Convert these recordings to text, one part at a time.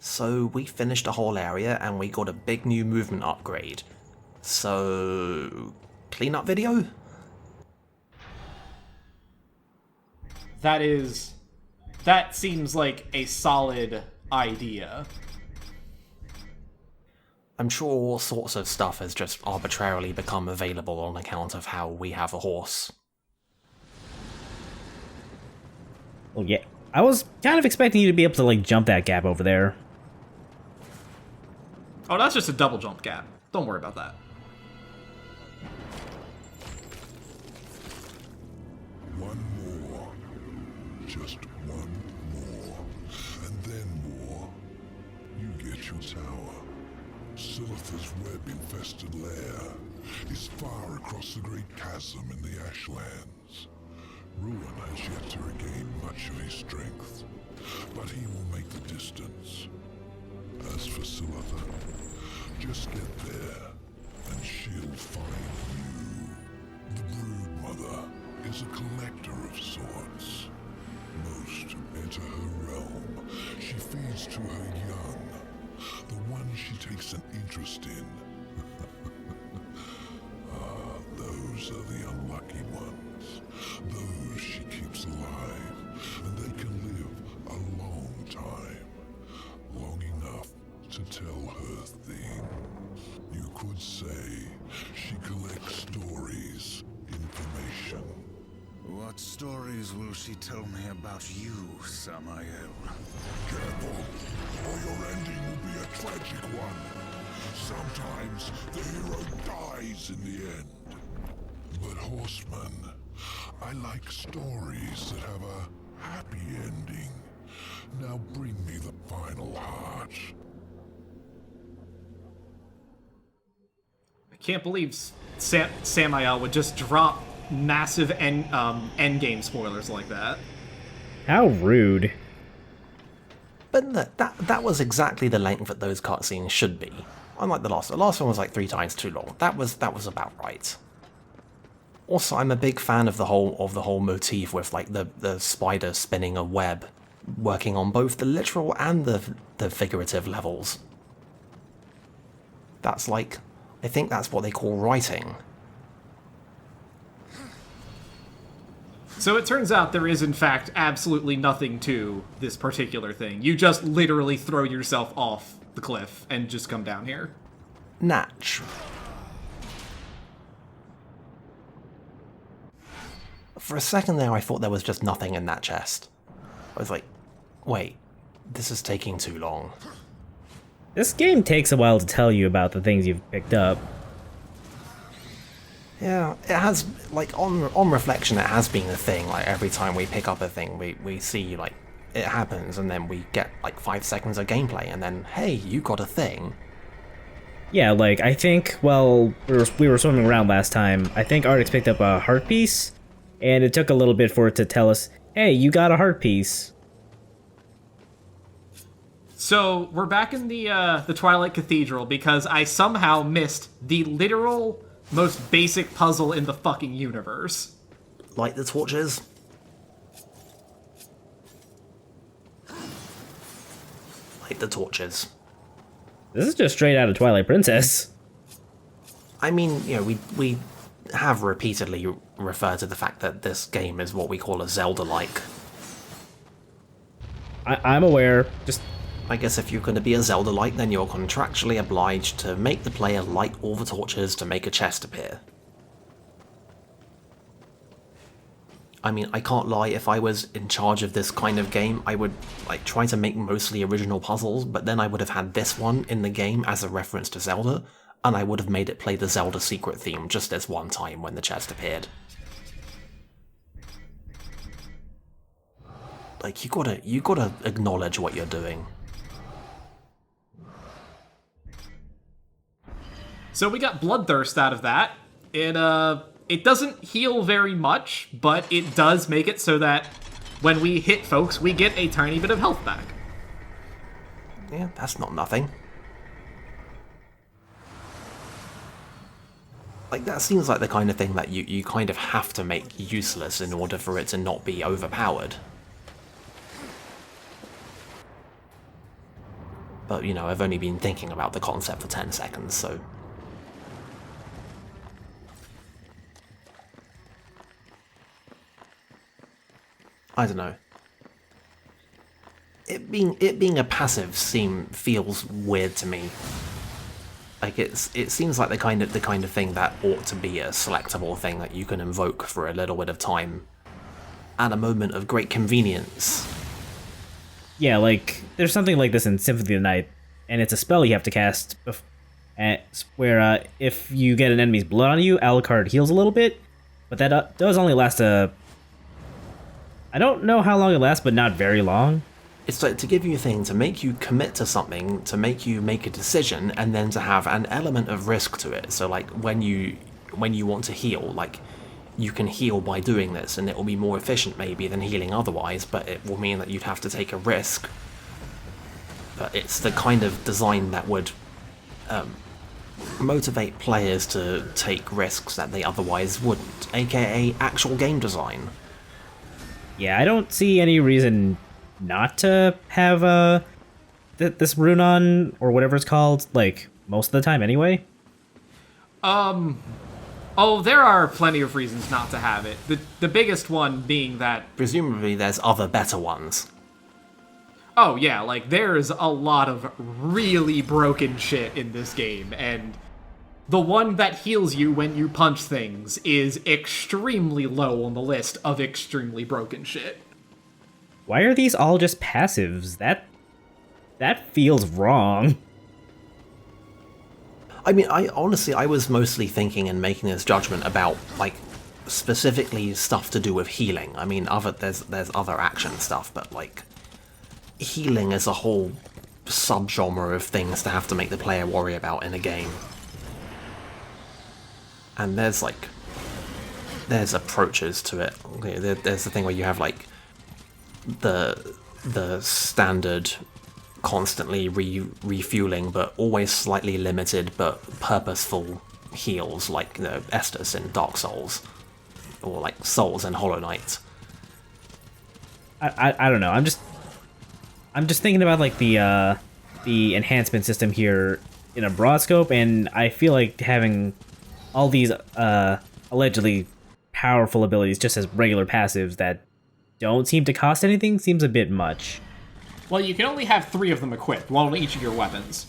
So we finished a whole area and we got a big new movement upgrade. So... cleanup video? That seems like a solid idea. I'm sure all sorts of stuff has just arbitrarily become available on account of how we have a horse. Well, yeah. I was kind of expecting you to be able to, like, jump that gap over there. Oh, that's just a double jump gap. Don't worry about that. One more. Just one more. And then more. You get your tower. Silitha's web-infested lair is far across the great chasm in the Ashlands. Ruin has yet to regain much of his strength, but he will make the distance. As for Silitha, just get there, and she'll find you. The Brood Mother is a collector of sorts. Most enter her realm. She feeds to her young, the one she takes an interest in. Those are the unlucky ones. Those she keeps alive, and they can live a long time. Long enough to tell her things. You could say she collects stories, information. What stories will she tell me about you, Samael? Careful, or your ending will be a tragic one. Sometimes the hero dies in the end. But horseman, I like stories that have a happy ending. Now bring me the final heart. I can't believe Samael would just drop massive endgame spoilers like that. How rude. But that was exactly the length that those cutscenes should be. Unlike the last one was like 3 times too long. That was about right. Also, I'm a big fan of the whole motif with like the spider spinning a web, working on both the literal and the figurative levels. That's like, I think that's what they call writing. So it turns out there is in fact absolutely nothing to this particular thing. You just literally throw yourself off the cliff and just come down here. Natch. For a second there, I thought there was just nothing in that chest. I was like, wait, this is taking too long. This game takes a while to tell you about the things you've picked up. Yeah, it has, like, on reflection, it has been a thing. Like, every time we pick up a thing, we see, like, it happens, and then we get, like, 5 seconds of gameplay, and then, hey, you got a thing. Yeah, like, I think, well, we were swimming around last time. I think Artix picked up a heart piece, and it took a little bit for it to tell us, hey, you got a heart piece. So we're back in the Twilight Cathedral because I somehow missed the literal most basic puzzle in the fucking universe. Light the torches. Light the torches. This is just straight out of Twilight Princess. I mean, you know, we have repeatedly referred to the fact that this game is what we call a Zelda-like. I'm aware, just... I guess if you're going to be a Zelda-like, then you're contractually obliged to make the player light all the torches to make a chest appear. I mean, I can't lie, if I was in charge of this kind of game, I would like try to make mostly original puzzles, but then I would have had this one in the game as a reference to Zelda, and I would have made it play the Zelda secret theme just this one time when the chest appeared. Like, you gotta acknowledge what you're doing. So we got Bloodthirst out of that. It doesn't heal very much, but it does make it so that when we hit folks, we get a tiny bit of health back. Yeah, that's not nothing. Like, that seems like the kind of thing that you kind of have to make useless in order for it to not be overpowered. But, you know, I've only been thinking about the concept for 10 seconds, so... I don't know. It being a passive feels weird to me. Like it seems like the kind of thing that ought to be a selectable thing that you can invoke for a little bit of time at a moment of great convenience. Yeah, like, there's something like this in Symphony of the Night, and it's a spell you have to cast where if you get an enemy's blood on you, Alucard heals a little bit, but that does only last I don't know how long it lasts, but not very long. It's like to give you a thing, to make you commit to something, to make you make a decision, and then to have an element of risk to it. So like when you want to heal, like you can heal by doing this, and it will be more efficient maybe than healing otherwise, but it will mean that you'd have to take a risk. But it's the kind of design that would motivate players to take risks that they otherwise wouldn't, aka actual game design. Yeah, I don't see any reason not to have this rune on, or whatever it's called, like, most of the time anyway. Oh, there are plenty of reasons not to have it. The biggest one being that... Presumably there's other better ones. Oh, yeah, like, there's a lot of really broken shit in this game, and the one that heals you when you punch things is extremely low on the list of extremely broken shit. Why are these all just passives? That feels wrong. I mean, I was mostly thinking and making this judgment about, like, specifically stuff to do with healing. I mean, there's other action stuff, but, like, healing is a whole subgenre of things to have to make the player worry about in a game. And there's approaches to it. There's the thing where you have, like, the standard constantly refueling but always slightly limited but purposeful heals, like, you know, Estus in Dark Souls, or like Souls in Hollow Knight. I don't know. I'm just thinking about, like, the enhancement system here in a broad scope, and I feel like having all these allegedly powerful abilities just as regular passives that don't seem to cost anything seems a bit much. Well, you can only have 3 of them equipped, one on each of your weapons.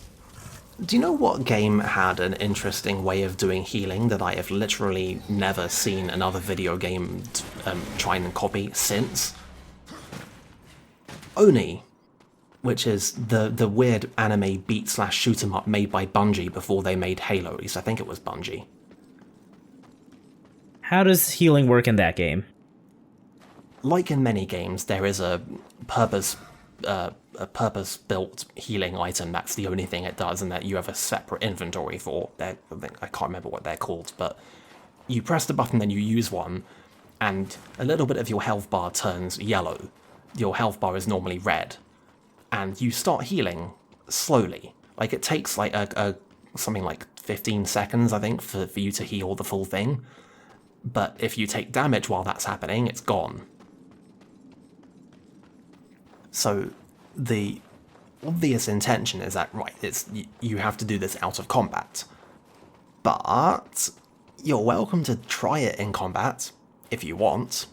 Do you know what game had an interesting way of doing healing that I have literally never seen another video game try and copy since? Oni, which is the weird anime beat/shoot 'em up made by Bungie before they made Halo. At least I think it was Bungie. How does healing work in that game? Like in many games, there is a purpose-built healing item. That's the only thing it does, and that you have a separate inventory for. I can't remember what they're called, but you press the button, then you use one, and a little bit of your health bar turns yellow. Your health bar is normally red, and you start healing slowly. Like, it takes like something like 15 seconds, I think, for you to heal the full thing. But if you take damage while that's happening, it's gone. So the obvious intention is that, right, you have to do this out of combat. But you're welcome to try it in combat if you want.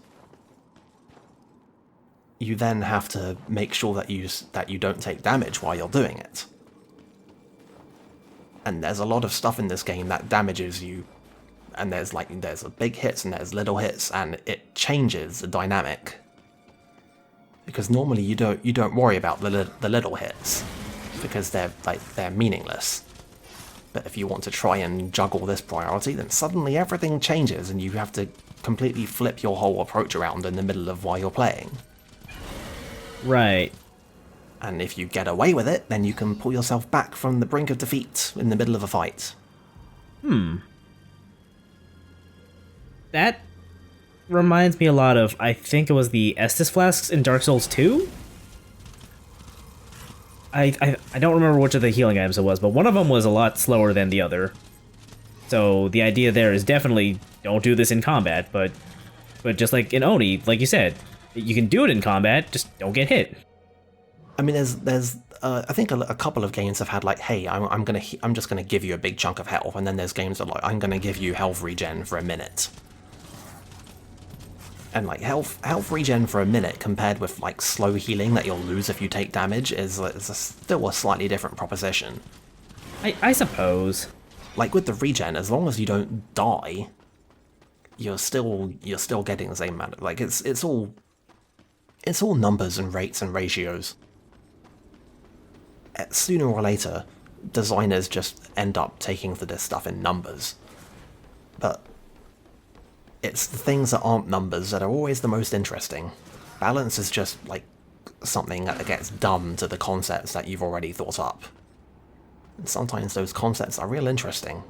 You then have to make sure that you don't take damage while you're doing it. And there's a lot of stuff in this game that damages you, and there's big hits and there's little hits, and it changes the dynamic. Because normally you don't worry about the little hits, because they're meaningless. But if you want to try and juggle this priority, then suddenly everything changes and you have to completely flip your whole approach around in the middle of while you're playing. Right. And if you get away with it, then you can pull yourself back from the brink of defeat in the middle of a fight. That reminds me a lot of, I think it was the Estus flasks in Dark Souls 2? I don't remember which of the healing items it was, but one of them was a lot slower than the other. So the idea there is definitely don't do this in combat, but just like in Oni, like you said, you can do it in combat, just don't get hit. I mean, there's I think a couple of games have had like, hey, I'm just gonna give you a big chunk of health, and then there's games that are like, I'm gonna give you health regen for a minute. And like health regen for a minute compared with like slow healing that you'll lose if you take damage is still a slightly different proposition. I suppose. Like with the regen, as long as you don't die, you're still getting the same amount of, like it's all numbers and rates and ratios. Sooner or later, designers just end up taking for this stuff in numbers. But it's the things that aren't numbers that are always the most interesting. Balance is just like something that gets done to the concepts that you've already thought up. And sometimes those concepts are real interesting.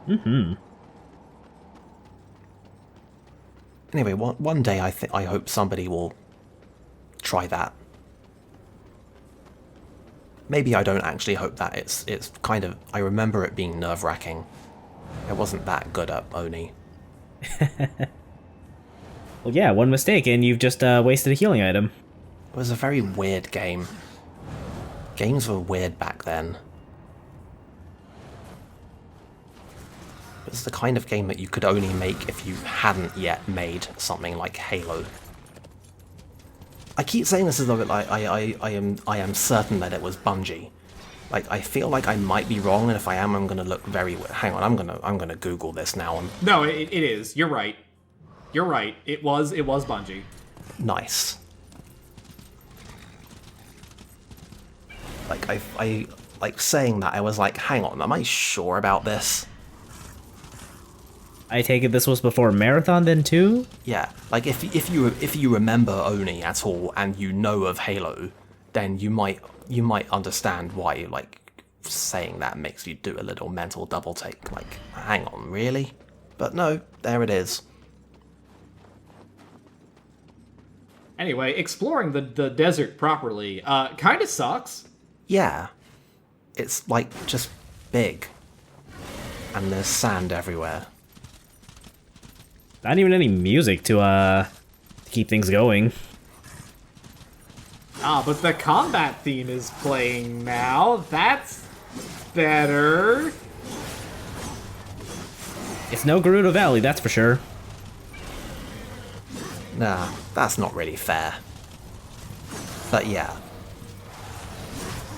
Mm-hmm. Anyway, one day I hope somebody will try that. Maybe I don't actually hope that. It's kind of, I remember it being nerve-wracking. It wasn't that good at Oni. Well, yeah, one mistake and you've just wasted a healing item. It was a very weird game. Games were weird back then. It was the kind of game that you could only make if you hadn't yet made something like Halo. I keep saying this as though like I am certain that it was Bungie. Like, I feel like I might be wrong, and if I am, I'm gonna look very. Hang on, I'm gonna Google this now. No, it is. You're right. You're right. It was Bungie. Nice. Like I like saying that. I was like, hang on, am I sure about this? I take it this was before Marathon then too? Yeah. Like if you remember Oni at all and you know of Halo, then you might understand why like saying that makes you do a little mental double take. Like, hang on, really? But no, there it is. Anyway, exploring the desert properly kind of sucks. Yeah. It's like just big. And there's sand everywhere. Not even any music to keep things going. Ah, but the combat theme is playing now. That's better. It's no Gerudo Valley, that's for sure. Nah, that's not really fair. But yeah.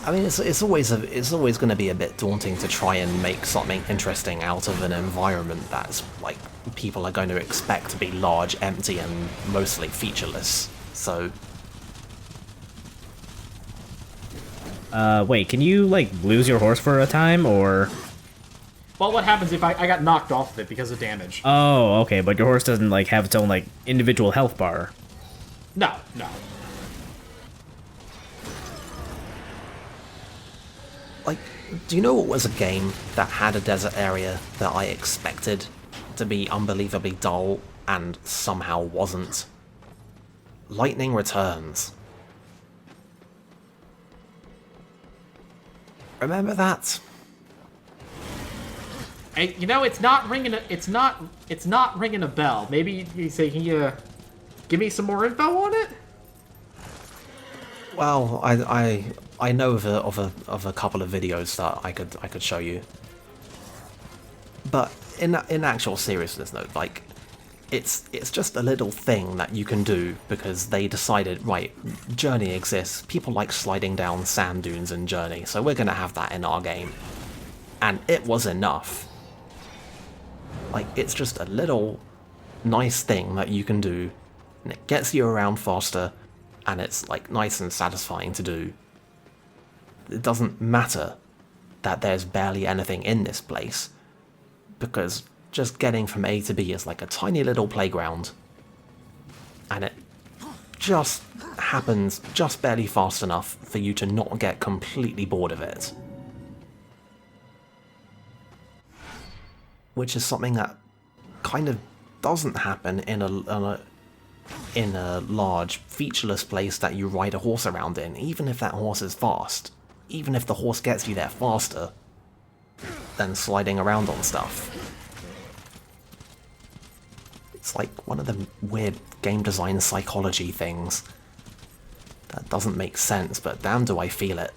I mean, it's always going to be a bit daunting to try and make something interesting out of an environment that's like people are going to expect to be large, empty, and mostly featureless. So, wait, can you like lose your horse for a time or? Well, what happens if I got knocked off of it because of damage? Oh, okay, but your horse doesn't like have its own like individual health bar. No. like, do you know what was a game that had a desert area that I expected to be unbelievably dull and somehow wasn't? Lightning Returns. Remember that? It's not ringing. It's not ringing a bell. Maybe you say, can you give me some more info on it? Well, I know of a couple of videos that I could show you. But in actual seriousness though, like it's just a little thing that you can do because they decided, right, Journey exists. People like sliding down sand dunes in Journey, so we're gonna have that in our game. And it was enough. Like, it's just a little nice thing that you can do, and it gets you around faster, and it's like nice and satisfying to do. It doesn't matter that there's barely anything in this place, because just getting from A to B is like a tiny little playground, and it just happens just barely fast enough for you to not get completely bored of it. Which is something that kind of doesn't happen in a large, featureless place that you ride a horse around in, even if that horse is fast. Even if the horse gets you there faster than sliding around on stuff. It's like one of the weird game design psychology things That doesn't make sense, but damn do I feel it.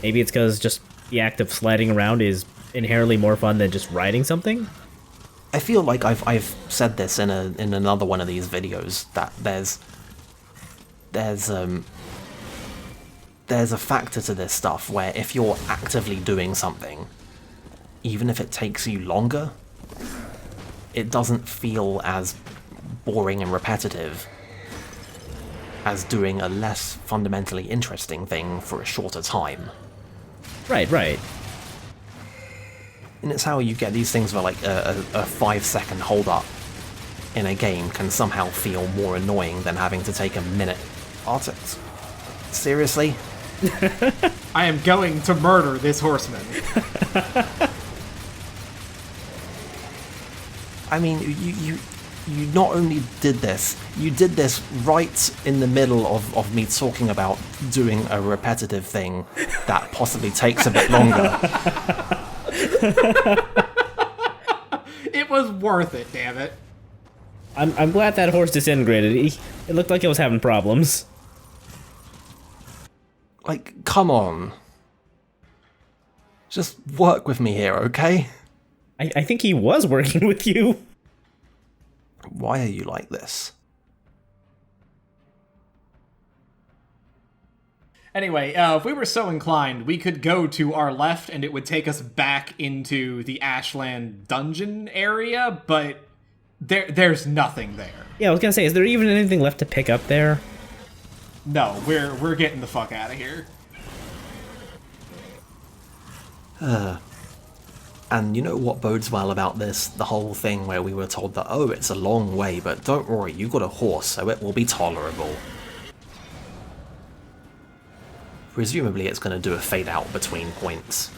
Maybe it's because just the act of sliding around is inherently more fun than just riding something? I feel like I've said this in another one of these videos, that there's a factor to this stuff where if you're actively doing something, even if it takes you longer, it doesn't feel as boring and repetitive as doing a less fundamentally interesting thing for a shorter time. Right, right. And it's how you get these things where like a 5-second hold up in a game can somehow feel more annoying than having to take a minute. Artist. Seriously? I am going to murder this horseman. I mean, you not only did this, you did this right in the middle of me talking about doing a repetitive thing that possibly takes a bit longer. It was worth it, damn it. I'm glad that horse disintegrated. It looked like it was having problems. Like, come on. Just work with me here, okay? I think he was working with you. Why are you like this? Anyway, if we were so inclined, we could go to our left and it would take us back into the Ashland dungeon area, but there's nothing there. Yeah, I was gonna say, is there even anything left to pick up there? No, we're getting the fuck out of here. And you know what bodes well about this? The whole thing where we were told that, oh, it's a long way, but don't worry, you got a horse, so it will be tolerable. Presumably it's going to do a fade out between points.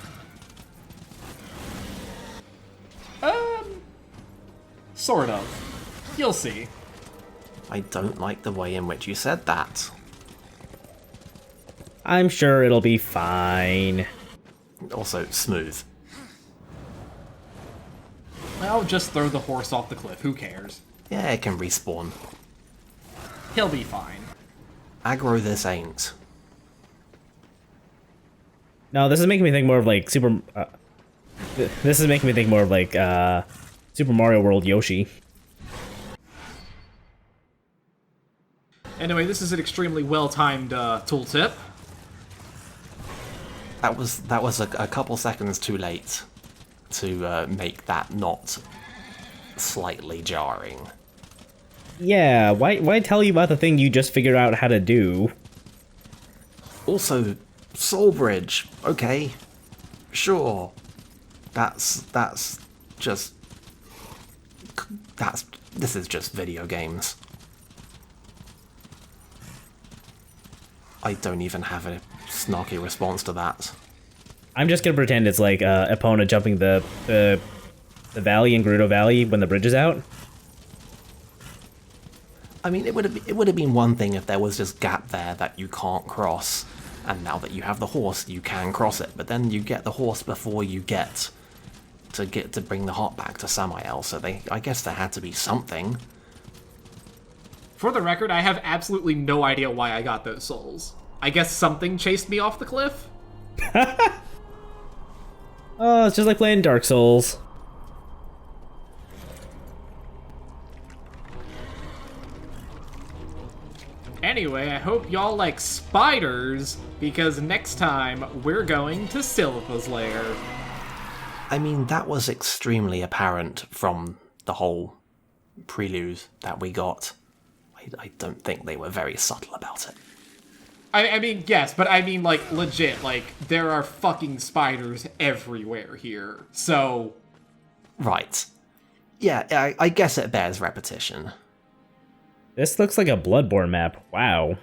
Sort of. You'll see. I don't like the way in which you said that. I'm sure it'll be fine. Also, smooth. Well, just throw the horse off the cliff, who cares? Yeah, it can respawn. He'll be fine. Aggro this ain't. No, this is making me think more of like Super Mario World Yoshi. Anyway, this is an extremely well-timed tooltip. That was a couple seconds too late to make that not slightly jarring. Yeah, why tell you about the thing you just figured out how to do? Also, Soul Bridge, okay, sure. This is just video games. I don't even have a snarky response to that. I'm just gonna pretend it's like Epona jumping the valley in Gerudo Valley when the bridge is out. I mean, it would have been one thing if there was just gap there that you can't cross, and now that you have the horse, you can cross it. But then you get the horse before you get to bring the heart back to Samael. So I guess there had to be something. For the record, I have absolutely no idea why I got those souls. I guess something chased me off the cliff? Oh, it's just like playing Dark Souls. Anyway, I hope y'all like spiders, because next time we're going to Silva's lair. I mean, that was extremely apparent from the whole prelude that we got. I don't think they were very subtle about it. I mean, yes, but I mean, like, legit, like, there are fucking spiders everywhere here, so... Right. Yeah, I guess it bears repetition. This looks like a Bloodborne map. Wow.